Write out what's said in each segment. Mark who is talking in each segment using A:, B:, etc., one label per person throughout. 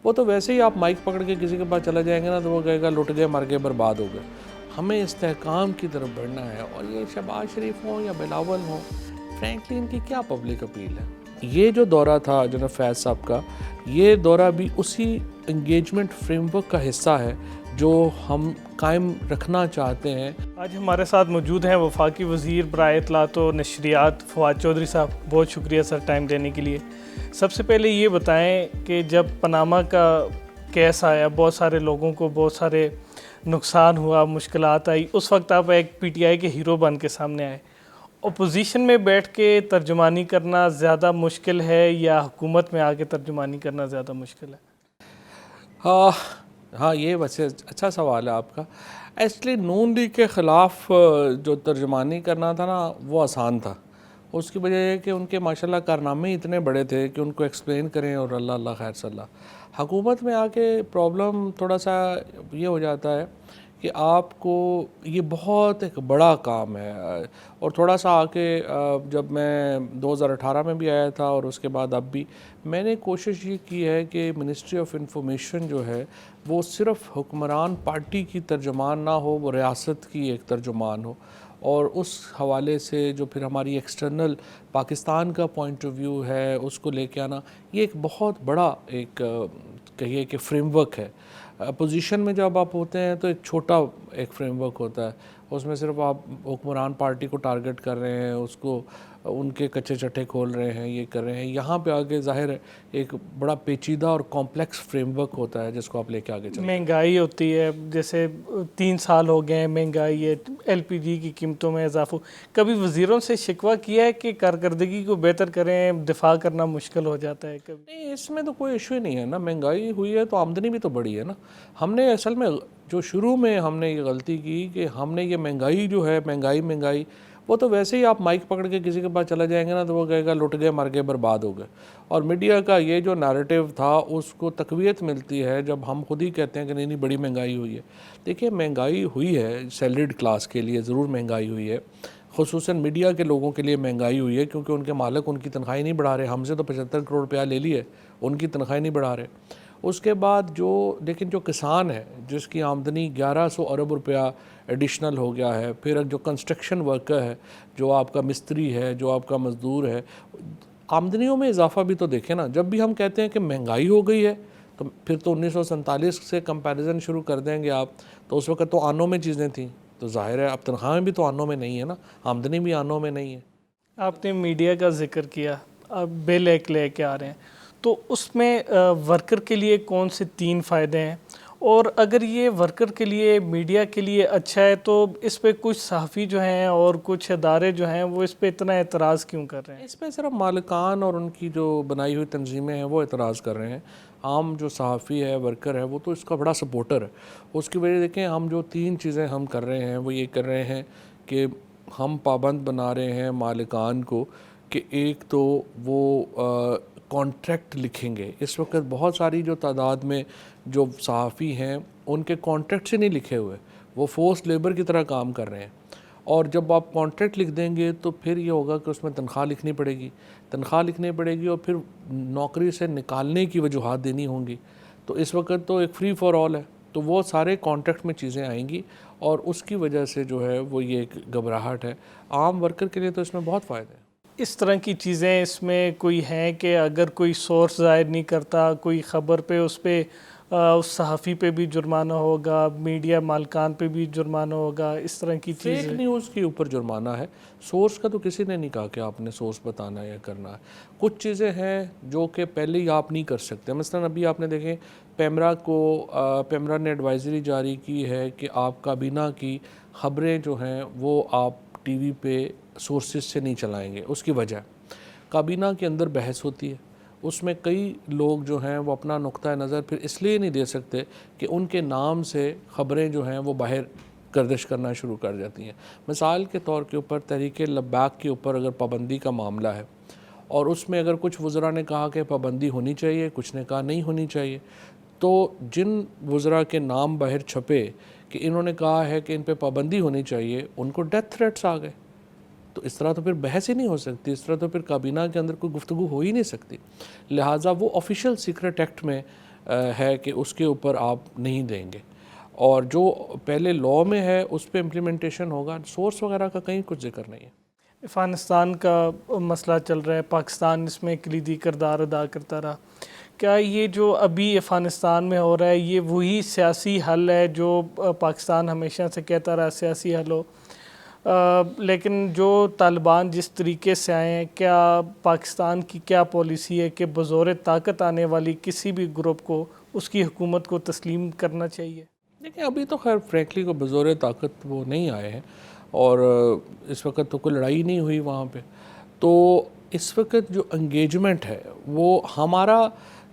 A: وہ تو ویسے ہی آپ مائک پکڑ کے کسی کے پاس چلا جائیں گے نا تو وہ کہے گا لٹ گئے مر گئے برباد ہو گئے. ہمیں استحکام کی طرف بڑھنا ہے. اور یہ شہباز شریف ہوں یا بلاول ہوں، فرینکلی ان کی کیا پبلک اپیل ہے. یہ جو دورہ تھا جناب فیض صاحب کا، یہ دورہ بھی اسی انگیجمنٹ فریم ورک کا حصہ ہے جو ہم قائم رکھنا چاہتے ہیں.
B: آج ہمارے ساتھ موجود ہیں وفاقی وزیر برائے اطلاعات و نشریات فواد چودھری صاحب. بہت شکریہ سر ٹائم دینے کے لیے. سب سے پہلے یہ بتائیں کہ جب پاناما کا کیس آیا، بہت سارے لوگوں کو بہت سارے نقصان ہوا، مشکلات آئی، اس وقت آپ ایک پی ٹی آئی کے ہیرو بن کے سامنے آئے. اپوزیشن میں بیٹھ کے ترجمانی کرنا زیادہ مشکل ہے یا حکومت میں آ کے ترجمانی کرنا زیادہ مشکل ہے؟
A: ہاں یہ ویسے اچھا سوال ہے آپ کا. ایکچولی نون لیگ کے خلاف جو ترجمانی کرنا تھا نا وہ آسان تھا. اس کی وجہ یہ کہ ان کے ماشاءاللہ کارنامے اتنے بڑے تھے کہ ان کو ایکسپلین کریں اور اللہ اللہ خیر صلی اللہ. حکومت میں آ کے پرابلم تھوڑا سا یہ ہو جاتا ہے کہ آپ کو یہ بہت ایک بڑا کام ہے. اور تھوڑا سا آ کے جب میں 2018 میں بھی آیا تھا اور اس کے بعد اب بھی میں نے کوشش یہ کی ہے کہ منسٹری آف انفارمیشن جو ہے وہ صرف حکمران پارٹی کی ترجمان نہ ہو، وہ ریاست کی ایک ترجمان ہو. اور اس حوالے سے جو پھر ہماری ایکسٹرنل پاکستان کا پوائنٹ آف ویو ہے اس کو لے کے آنا، یہ ایک بہت بڑا ایک کہیے کہ فریم ورک ہے. اپوزیشن میں جب آپ ہوتے ہیں تو ایک چھوٹا ایک فریم ورک ہوتا ہے، اس میں صرف آپ حکمران پارٹی کو ٹارگٹ کر رہے ہیں، اس کو ان کے کچے چٹھے کھول رہے ہیں، یہ کر رہے ہیں. یہاں پہ آگے ظاہر ہے ایک بڑا پیچیدہ اور کمپلیکس فریم ورک ہوتا ہے جس کو آپ لے کے آگے چلیں.
B: مہنگائی ہوتی ہے، جیسے 3 سال ہو گئے ہیں مہنگائی ہے، ایل پی جی کی قیمتوں میں اضافہ. کبھی وزیروں سے شکوہ کیا ہے کہ کارکردگی کو بہتر کریں، دفاع کرنا مشکل ہو جاتا ہے کبھی؟
A: نہیں، اس میں تو کوئی ایشو ہی نہیں ہے نا. مہنگائی ہوئی ہے تو آمدنی بھی تو بڑی ہے نا. ہم نے اصل میں جو شروع میں ہم نے یہ غلطی کی کہ ہم نے یہ مہنگائی جو ہے مہنگائی وہ تو ویسے ہی آپ مائک پکڑ کے کسی کے پاس چلا جائیں گے نا تو وہ کہے گا لٹ گئے مر گئے برباد ہو گئے. اور میڈیا کا یہ جو نیریٹو تھا اس کو تقویت ملتی ہے جب ہم خود ہی کہتے ہیں کہ نہیں بڑی مہنگائی ہوئی ہے. دیکھیے مہنگائی ہوئی ہے سیلریڈ کلاس کے لیے ضرور مہنگائی ہوئی ہے، خصوصاً میڈیا کے لوگوں کے لیے مہنگائی ہوئی ہے کیونکہ ان کے مالک ان کی تنخواہ نہیں بڑھا رہے. ہم سے تو 75 کروڑ روپیہ لے لیے، ان کی تنخواہ نہیں بڑھا رہے. اس کے بعد لیکن جو کسان ہے جس کی آمدنی 1100 ارب روپیہ ایڈیشنل ہو گیا ہے، پھر جو کنسٹرکشن ورکر ہے، جو آپ کا مستری ہے، جو آپ کا مزدور ہے، آمدنیوں میں اضافہ بھی تو دیکھیں نا. جب بھی ہم کہتے ہیں کہ مہنگائی ہو گئی ہے تو پھر تو 1947 سے کمپیریزن شروع کر دیں گے آپ، تو اس وقت تو آنوں میں چیزیں تھیں، تو ظاہر ہے اب تنخواہیں بھی تو آنوں میں نہیں ہے نا، آمدنی بھی آنوں میں نہیں ہے.
B: آپ نے میڈیا کا ذکر کیا، اب بل ایک لے کے آ رہے ہیں تو اس میں ورکر کے لیے کون سے 3 فائدے ہیں؟ اور اگر یہ ورکر کے لیے میڈیا کے لیے اچھا ہے تو اس پہ کچھ صحافی جو ہیں اور کچھ ادارے جو ہیں وہ اس پہ اتنا اعتراض کیوں کر رہے ہیں؟
A: اس پہ صرف مالکان اور ان کی جو بنائی ہوئی تنظیمیں ہیں وہ اعتراض کر رہے ہیں. عام جو صحافی ہے، ورکر ہے، وہ تو اس کا بڑا سپورٹر ہے. اس کی وجہ دیکھیں ہم جو 3 چیزیں ہم کر رہے ہیں وہ یہ کر رہے ہیں کہ ہم پابند بنا رہے ہیں مالکان کو کہ ایک تو وہ کانٹریکٹ لکھیں گے. اس وقت بہت ساری جو تعداد میں جو صحافی ہیں ان کے کانٹریکٹ سے نہیں لکھے ہوئے، وہ فورس لیبر کی طرح کام کر رہے ہیں. اور جب آپ کانٹریکٹ لکھ دیں گے تو پھر یہ ہوگا کہ اس میں تنخواہ لکھنی پڑے گی اور پھر نوکری سے نکالنے کی وجوہات دینی ہوں گی. تو اس وقت تو ایک فری فار آل ہے، تو وہ سارے کانٹریکٹ میں چیزیں آئیں گی اور اس کی وجہ سے جو ہے وہ یہ ایک گھبراہٹ ہے. عام ورکر کے لیے تو اس میں بہت فائدہ ہے.
B: اس طرح کی چیزیں اس میں کوئی ہیں کہ اگر کوئی سورس ظاہر نہیں کرتا کوئی خبر پہ، اس پہ اس صحافی پہ بھی جرمانہ ہوگا، میڈیا مالکان پہ بھی جرمانہ ہوگا، اس طرح کی چیزیں؟
A: فیک نیوز کے اوپر جرمانہ ہے. سورس کا تو کسی نے نہیں کہا کہ آپ نے سورس بتانا ہے یا کرنا ہے. کچھ چیزیں ہیں جو کہ پہلے ہی آپ نہیں کر سکتے. مثلا ابھی آپ نے دیکھیں پیمرا نے ایڈوائزری جاری کی ہے کہ آپ کابینہ کی خبریں جو ہیں وہ آپ ٹی وی پہ سورسز سے نہیں چلائیں گے. اس کی وجہ کابینہ کے اندر بحث ہوتی ہے، اس میں کئی لوگ جو ہیں وہ اپنا نقطہ نظر پھر اس لیے نہیں دے سکتے کہ ان کے نام سے خبریں جو ہیں وہ باہر گردش کرنا شروع کر جاتی ہیں. مثال کے طور کے اوپر تحریک لبیک کے اوپر اگر پابندی کا معاملہ ہے اور اس میں اگر کچھ وزراء نے کہا کہ پابندی ہونی چاہیے، کچھ نے کہا نہیں ہونی چاہیے، تو جن وزراء کے نام باہر چھپے کہ انہوں نے کہا ہے کہ ان پہ پابندی ہونی چاہیے، ان کو ڈیتھ تھریٹس آ گئے. تو اس طرح تو پھر بحث ہی نہیں ہو سکتی، اس طرح تو پھر کابینہ کے اندر کوئی گفتگو ہو ہی نہیں سکتی. لہٰذا وہ آفیشیل سیکرٹ ایکٹ میں ہے کہ اس کے اوپر آپ نہیں دیں گے، اور جو پہلے لا میں ہے اس پہ امپلیمنٹیشن ہوگا. سورس وغیرہ کا کہیں کچھ ذکر نہیں ہے.
B: افغانستان کا مسئلہ چل رہا ہے، پاکستان اس میں کلیدی کردار ادا کرتا رہا. کیا یہ جو ابھی افغانستان میں ہو رہا ہے یہ وہی سیاسی حل ہے جو پاکستان ہمیشہ سے کہتا رہا سیاسی حل ہو، لیکن جو طالبان جس طریقے سے آئے ہیں، کیا پاکستان کی کیا پالیسی ہے کہ بزور طاقت آنے والی کسی بھی گروپ کو اس کی حکومت کو تسلیم کرنا چاہیے؟
A: دیکھیں ابھی تو خیر فریnkly کو بزور طاقت وہ نہیں آئے ہیں، اور اس وقت تو کوئی لڑائی نہیں ہوئی وہاں پہ. تو اس وقت جو انگیجمنٹ ہے وہ ہمارا،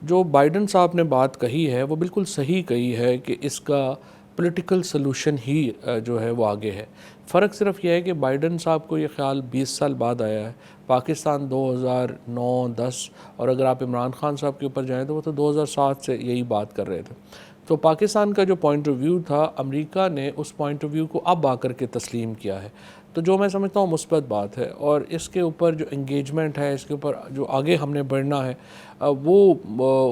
A: جو بائیڈن صاحب نے بات کہی ہے وہ بالکل صحیح کہی ہے کہ اس کا پولیٹیکل سلوشن ہی جو ہے وہ آگے ہے. فرق صرف یہ ہے کہ بائیڈن صاحب کو یہ خیال 20 سال بعد آیا ہے. پاکستان 2009-10، اور اگر آپ عمران خان صاحب کے اوپر جائیں تو وہ تو 2007 سے یہی بات کر رہے تھے. تو پاکستان کا جو پوائنٹ آف ویو تھا، امریکہ نے اس پوائنٹ آف ویو کو اب آ کر کے تسلیم کیا ہے. تو جو میں سمجھتا ہوں مثبت بات ہے، اور اس کے اوپر جو انگیجمنٹ ہے، اس کے اوپر جو آگے ہم نے بڑھنا ہے، وہ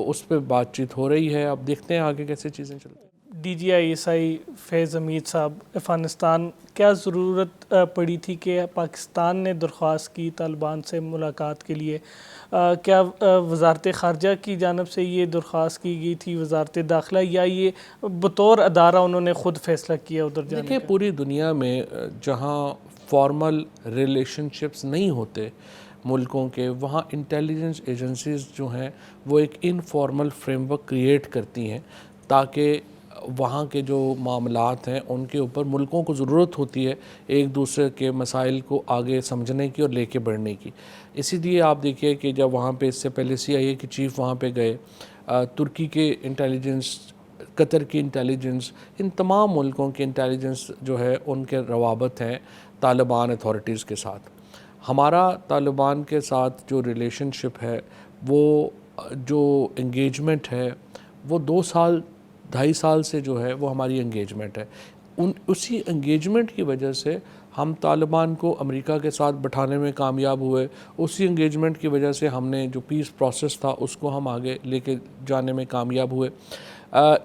A: اس پہ بات چیت ہو رہی ہے. اب دیکھتے ہیں آگے کیسے چیزیں چلتی ہیں.
B: D G I S I فیض حمید صاحب، افغانستان کیا ضرورت پڑی تھی کہ پاکستان نے درخواست کی طالبان سے ملاقات کے لیے؟ کیا وزارت خارجہ کی جانب سے یہ درخواست کی گئی تھی، وزارت داخلہ، یا یہ بطور ادارہ انہوں نے خود فیصلہ کیا ادھر جانے کا؟
A: دیکھیں پوری دنیا میں جہاں فارمل ریلیشن شپس نہیں ہوتے ملکوں کے، وہاں انٹیلیجنس ایجنسیز جو ہیں وہ ایک انفارمل فریم ورک کریٹ کرتی ہیں، تاکہ وہاں کے جو معاملات ہیں ان کے اوپر ملکوں کو ضرورت ہوتی ہے ایک دوسرے کے مسائل کو آگے سمجھنے کی اور لے کے بڑھنے کی. اسی لیے آپ دیکھیے کہ جب وہاں پہ اس سے پہلے CIA کے چیف وہاں پہ گئے، ترکی کے انٹیلیجنس، قطر کی انٹیلیجنس، ان تمام ملکوں کی انٹیلیجنس جو ہے ان کے روابط ہیں طالبان اتھارٹیز کے ساتھ. ہمارا طالبان کے ساتھ جو ریلیشن شپ ہے، وہ جو انگیجمنٹ ہے، وہ 2-2.5 سال سے جو ہے وہ ہماری انگیجمنٹ ہے. اسی انگیجمنٹ کی وجہ سے ہم طالبان کو امریکہ کے ساتھ بٹھانے میں کامیاب ہوئے. اسی انگیجمنٹ کی وجہ سے ہم نے جو پیس پروسیس تھا اس کو ہم آگے لے کے جانے میں کامیاب ہوئے.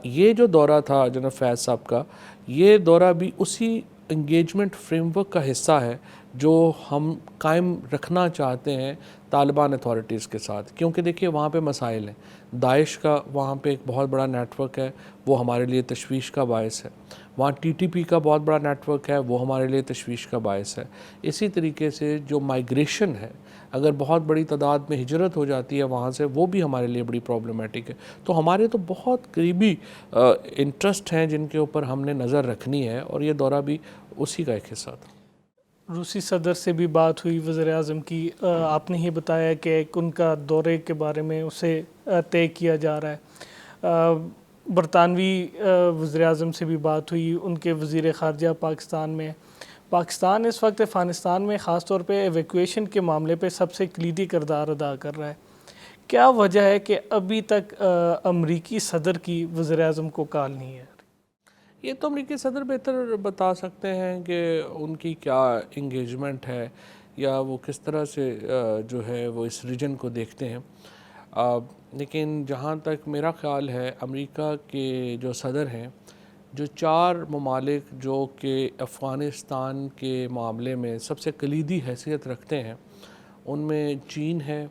A: یہ جو دورہ تھا جناب فیض صاحب کا، یہ دورہ بھی اسی انگیجمنٹ فریم ورک کا حصہ ہے جو ہم قائم رکھنا چاہتے ہیں طالبان اتھارٹیز کے ساتھ. کیونکہ دیکھیے وہاں پہ مسائل ہیں، داعش کا وہاں پہ ایک بہت بڑا نیٹ ورک ہے، وہ ہمارے لیے تشویش کا باعث ہے. وہاں TTP کا بہت بڑا نیٹ ورک ہے، وہ ہمارے لیے تشویش کا باعث ہے. اسی طریقے سے جو مائیگریشن ہے، اگر بہت بڑی تعداد میں ہجرت ہو جاتی ہے وہاں سے، وہ بھی ہمارے لیے بڑی پرابلمٹک ہے. تو ہمارے تو بہت قریبی انٹرسٹ ہیں جن کے اوپر ہم نے نظر رکھنی ہے، اور یہ دورہ بھی اسی کا ایک حصہ تھا.
B: روسی صدر سے بھی بات ہوئی وزیر اعظم کی، آپ نے ہی بتایا کہ ایک ان کا دورے کے بارے میں اسے طے کیا جا رہا ہے. برطانوی وزیر اعظم سے بھی بات ہوئی، ان کے وزیر خارجہ پاکستان میں. پاکستان اس وقت افغانستان میں خاص طور پہ ایویکویشن کے معاملے پہ سب سے کلیدی کردار ادا کر رہا ہے. کیا وجہ ہے کہ ابھی تک امریکی صدر کی وزیر اعظم کو کال نہیں ہے؟
A: یہ تو امریکی صدر بہتر بتا سکتے ہیں کہ ان کی کیا انگیجمنٹ ہے، یا وہ کس طرح سے جو ہے وہ اس ریجن کو دیکھتے ہیں. لیکن جہاں تک میرا خیال ہے، امریکہ کے جو صدر ہیں، جو 4 ممالک جو کہ افغانستان کے معاملے میں سب سے کلیدی حیثیت رکھتے ہیں، ان میں چین ہے،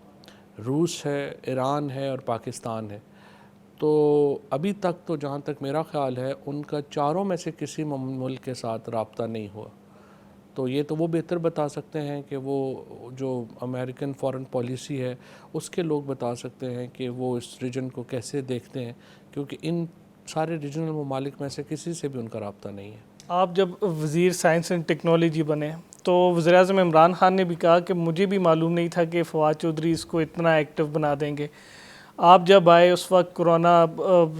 A: روس ہے، ایران ہے اور پاکستان ہے. تو ابھی تک تو جہاں تک میرا خیال ہے ان کا 4 میں سے کسی ملک کے ساتھ رابطہ نہیں ہوا. تو یہ تو وہ بہتر بتا سکتے ہیں کہ وہ جو امریکن فارن پالیسی ہے اس کے لوگ بتا سکتے ہیں کہ وہ اس ریجن کو کیسے دیکھتے ہیں، کیونکہ ان سارے ریجنل ممالک میں سے کسی سے بھی ان کا رابطہ نہیں ہے.
B: آپ جب وزیر سائنس اینڈ ٹیکنالوجی بنے تو وزیر اعظم عمران خان نے بھی کہا کہ مجھے بھی معلوم نہیں تھا کہ فواد چودھری اس کو اتنا ایکٹیو بنا دیں گے. آپ جب آئے اس وقت کرونا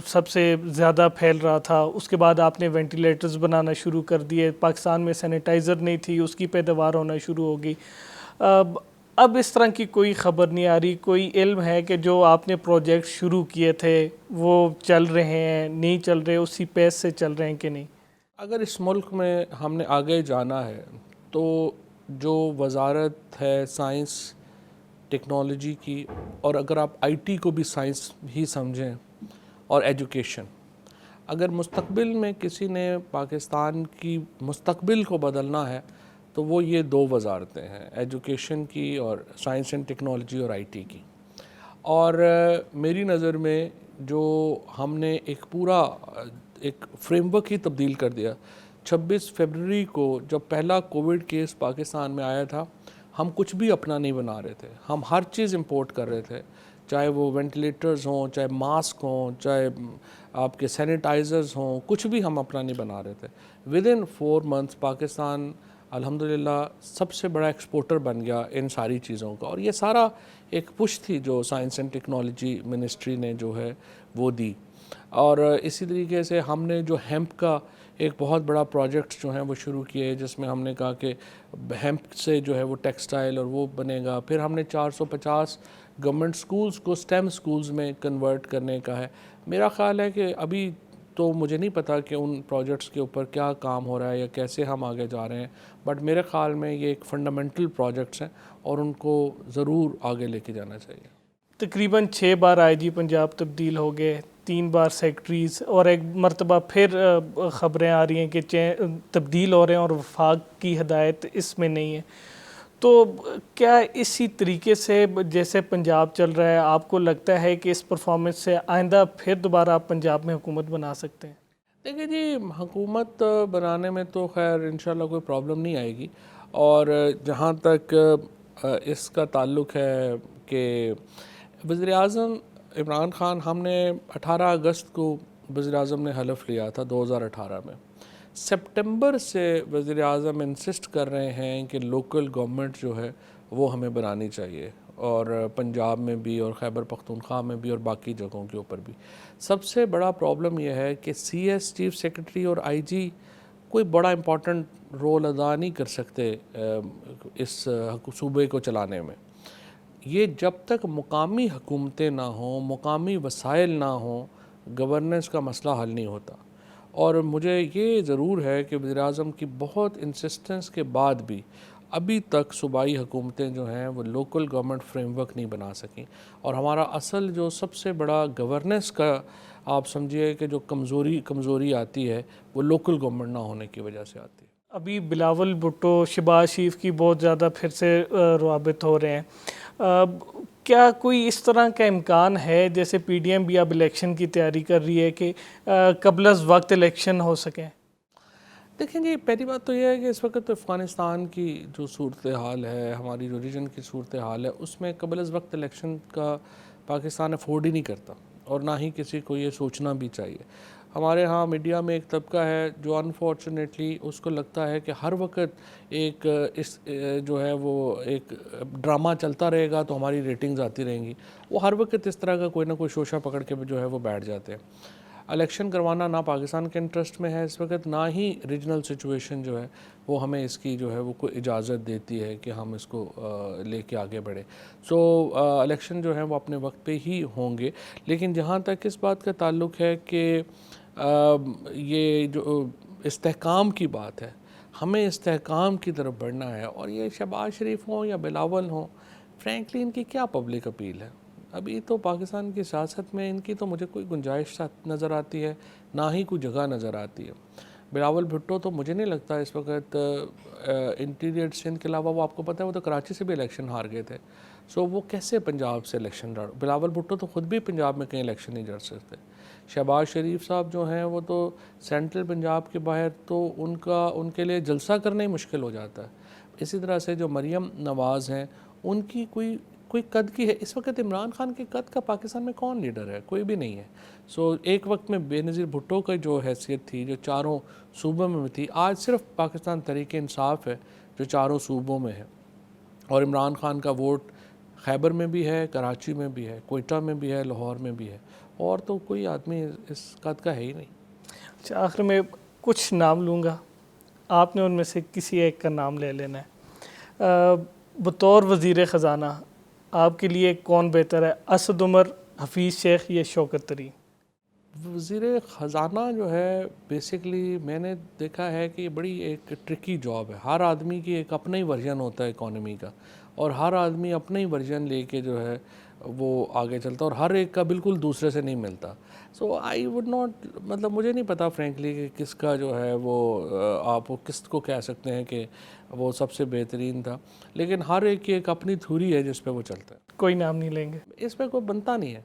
B: سب سے زیادہ پھیل رہا تھا، اس کے بعد آپ نے وینٹیلیٹرز بنانا شروع کر دیے، پاکستان میں سینیٹائزر نہیں تھی، اس کی پیداوار ہونا شروع ہو گئی. اب اس طرح کی کوئی خبر نہیں آ رہی، کوئی علم ہے کہ جو آپ نے پروجیکٹ شروع کیے تھے وہ چل رہے ہیں، نہیں چل رہے، اسی پیس سے چل رہے ہیں کہ نہیں؟
A: اگر اس ملک میں ہم نے آگے جانا ہے تو جو وزارت ہے سائنس ٹیکنالوجی کی، اور اگر آپ IT کو بھی سائنس ہی سمجھیں، اور ایجوکیشن. اگر مستقبل میں کسی نے پاکستان کی مستقبل کو بدلنا ہے تو وہ یہ 2 وزارتیں ہیں, ایجوکیشن کی اور سائنس اینڈ ٹیکنالوجی اور آئی ٹی کی. اور میری نظر میں جو ہم نے ایک پورا ایک فریم ورک ہی تبدیل کر دیا. 26 فروری کو جب پہلا کووڈ کیس پاکستان میں آیا تھا, ہم کچھ بھی اپنا نہیں بنا رہے تھے, ہم ہر چیز امپورٹ کر رہے تھے, چاہے وہ وینٹیلیٹرز ہوں, چاہے ماسک ہوں, چاہے آپ کے سینیٹائزرز ہوں, کچھ بھی ہم اپنا نہیں بنا رہے تھے. ودن 4 months پاکستان الحمدللہ سب سے بڑا ایکسپورٹر بن گیا ان ساری چیزوں کا. اور یہ سارا ایک پش تھی جو سائنس اینڈ ٹیکنالوجی منسٹری نے جو ہے وہ دی. اور اسی طریقے سے ہم نے جو ہیمپ کا ایک بہت بڑا پروجیکٹ جو ہیں وہ شروع کیے, جس میں ہم نے کہا کہ ہیمپ سے جو ہے وہ ٹیکسٹائل اور وہ بنے گا. پھر ہم نے 450 گورنمنٹ سکولز کو سٹیم سکولز میں کنورٹ کرنے کا ہے. میرا خیال ہے کہ ابھی تو مجھے نہیں پتا کہ ان پروجیکٹس کے اوپر کیا کام ہو رہا ہے یا کیسے ہم آگے جا رہے ہیں, بٹ میرے خیال میں یہ ایک فنڈامنٹل پروجیکٹس ہیں اور ان کو ضرور آگے لے کے جانا چاہیے.
B: تقریباً 6 بار آئی جی پنجاب تبدیل ہو گئے, 3 بار سیکٹریز, اور ایک مرتبہ پھر خبریں آ رہی ہیں کہ تبدیل ہو رہے ہیں اور وفاق کی ہدایت اس میں نہیں ہے. تو کیا اسی طریقے سے جیسے پنجاب چل رہا ہے, آپ کو لگتا ہے کہ اس پرفارمنس سے آئندہ پھر دوبارہ آپ پنجاب میں حکومت بنا سکتے ہیں؟
A: دیکھیں جی, حکومت بنانے میں تو خیر انشاءاللہ کوئی پرابلم نہیں آئے گی. اور جہاں تک اس کا تعلق ہے کہ وزیر اعظم عمران خان, ہم نے 18 اگست کو وزیر اعظم نے حلف لیا تھا 2018 میں. سپٹمبر سے وزیر اعظم انسسٹ کر رہے ہیں کہ لوکل گورنمنٹ جو ہے وہ ہمیں بنانی چاہیے, اور پنجاب میں بھی اور خیبر پختونخوا میں بھی اور باقی جگہوں کے اوپر بھی. سب سے بڑا پرابلم یہ ہے کہ سی ایس چیف سیکرٹری اور آئی جی کوئی بڑا امپورٹنٹ رول ادا نہیں کر سکتے اس صوبے کو چلانے میں. یہ جب تک مقامی حکومتیں نہ ہوں, مقامی وسائل نہ ہوں, گورننس کا مسئلہ حل نہیں ہوتا. اور مجھے یہ ضرور ہے کہ وزیر اعظم کی بہت انسسٹنس کے بعد بھی ابھی تک صوبائی حکومتیں جو ہیں وہ لوکل گورنمنٹ فریم ورک نہیں بنا سکیں. اور ہمارا اصل جو سب سے بڑا گورننس کا آپ سمجھیے کہ جو کمزوری آتی ہے وہ لوکل گورنمنٹ نہ ہونے کی وجہ سے آتی ہے.
B: ابھی بلاول بھٹو, شہباز شریف کی بہت زیادہ پھر سے روابط ہو رہے ہیں. کیا کوئی اس طرح کا امکان ہے, جیسے پی ڈی ایم بھی اب الیکشن کی تیاری کر رہی ہے, کہ قبل از وقت الیکشن ہو سکیں؟
A: دیکھیں جی, پہلی بات تو یہ ہے کہ اس وقت افغانستان کی جو صورتحال ہے, ہماری جو ریجن کی صورتحال ہے, اس میں قبل از وقت الیکشن کا پاکستان افورڈ ہی نہیں کرتا, اور نہ ہی کسی کو یہ سوچنا بھی چاہیے. ہمارے ہاں میڈیا میں ایک طبقہ ہے جو انفارچونیٹلی اس کو لگتا ہے کہ ہر وقت ایک اس جو ہے وہ ایک ڈرامہ چلتا رہے گا تو ہماری ریٹنگز آتی رہیں گی. وہ ہر وقت اس طرح کا کوئی نہ کوئی شوشہ پکڑ کے جو ہے وہ بیٹھ جاتے ہیں. الیکشن کروانا نہ پاکستان کے انٹرسٹ میں ہے اس وقت, نہ ہی ریجنل سچویشن جو ہے وہ ہمیں اس کی جو ہے وہ کوئی اجازت دیتی ہے کہ ہم اس کو لے کے آگے بڑھیں. سو الیکشن جو ہے وہ اپنے وقت پہ ہی ہوں گے. لیکن جہاں تک اس بات کا تعلق ہے کہ یہ جو استحکام کی بات ہے, ہمیں استحکام کی طرف بڑھنا ہے. اور یہ شہباز شریف ہوں یا بلاول ہوں, فرینکلی ان کی کیا پبلک اپیل ہے؟ ابھی تو پاکستان کی سیاست میں ان کی تو مجھے کوئی گنجائش نظر آتی ہے, نہ ہی کوئی جگہ نظر آتی ہے. بلاول بھٹو تو مجھے نہیں لگتا اس وقت انٹیریئر سندھ کے علاوہ, وہ آپ کو پتہ ہے وہ تو کراچی سے بھی الیکشن ہار گئے تھے. سو وہ کیسے پنجاب سے الیکشن لڑ, بلاول بھٹو تو خود بھی پنجاب میں کہیں الیکشن نہیں لڑ سکتے. شہباز شریف صاحب جو ہیں وہ تو سینٹرل پنجاب کے باہر تو ان کے لیے جلسہ کرنا ہی مشکل ہو جاتا ہے. اسی طرح سے جو مریم نواز ہیں, ان کی کوئی قد کی ہے اس وقت. عمران خان کے قد کا پاکستان میں کون لیڈر ہے؟ کوئی بھی نہیں ہے. سو ایک وقت میں بے نظیر بھٹو کا جو حیثیت تھی جو چاروں صوبوں میں تھی, آج صرف پاکستان تحریک انصاف ہے جو چاروں صوبوں میں ہے. اور عمران خان کا ووٹ خیبر میں بھی ہے, کراچی میں بھی ہے, کوئٹہ میں بھی ہے, لاہور میں بھی ہے, اور تو کوئی آدمی اس قد کا ہے ہی نہیں.
B: اچھا, آخر میں کچھ نام لوں گا, آپ نے ان میں سے کسی ایک کا نام لے لینا ہے. بطور وزیر خزانہ آپ کے لیے کون بہتر ہے, اسد عمر, حفیظ شیخ یا شوکت طرین؟
A: وزیر خزانہ جو ہے بیسکلی میں نے دیکھا ہے کہ یہ بڑی ایک ٹرکی جاب ہے. ہر آدمی کی ایک اپنا ہی ورژن ہوتا ہے اکانومی کا, اور ہر آدمی اپنا ہی ورژن لے کے جو ہے وہ آگے چلتا ہے، اور ہر ایک کا بالکل دوسرے سے نہیں ملتا. سو آئی وڈ ناٹ، مطلب مجھے نہیں پتا فرینکلی کہ کس کا جو ہے وہ آپ وہ کس کو کہہ سکتے ہیں کہ وہ سب سے بہترین تھا، لیکن ہر ایک کی ایک اپنی تھیوری ہے جس پہ وہ چلتا ہے.
B: کوئی نام نہیں لیں گے؟
A: اس پہ کوئی بنتا نہیں ہے.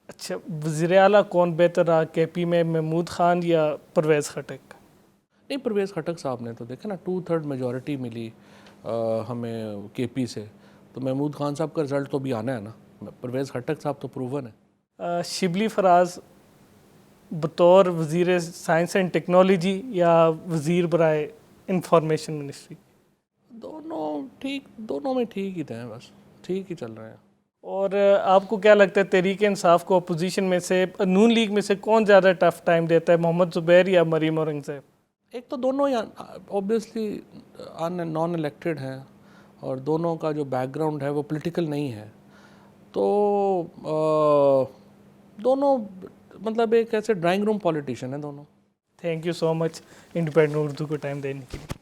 B: اچھا، وزیر اعلیٰ کون بہتر رہا کے پی میں، محمود خان یا پرویز خٹک؟
A: نہیں، پرویز خٹک صاحب نے تو دیکھا نا 2/3 میجورٹی ملی ہمیں کے پی سے، تو محمود خان صاحب کا رزلٹ تو بھی آنا ہے نا. پرویز خٹک صاحب تو پروون ہے.
B: شبلی فراز بطور وزیر سائنس اینڈ ٹیکنالوجی یا وزیر برائے انفارمیشن منسٹری؟
A: دونوں میں ٹھیک ہی تھے، بس ٹھیک ہی چل رہے ہیں.
B: اور آپ کو کیا لگتا ہے تحریک انصاف کو اپوزیشن میں سے، نون لیگ میں سے کون زیادہ ٹف ٹائم دیتا ہے، محمد زبیر یا مریم اورنگزیب؟
A: ایک تو دونوں ہی اوبیسلی نان الیکٹڈ ہیں، اور دونوں کا جو بیک گراؤنڈ ہے وہ پولیٹیکل نہیں ہے، تو دونوں مطلب ایک ایسے ڈرائنگ روم پولیٹیشین ہیں دونوں.
B: Thank you so much independent Urdu کو ٹائم دینے کے لیے.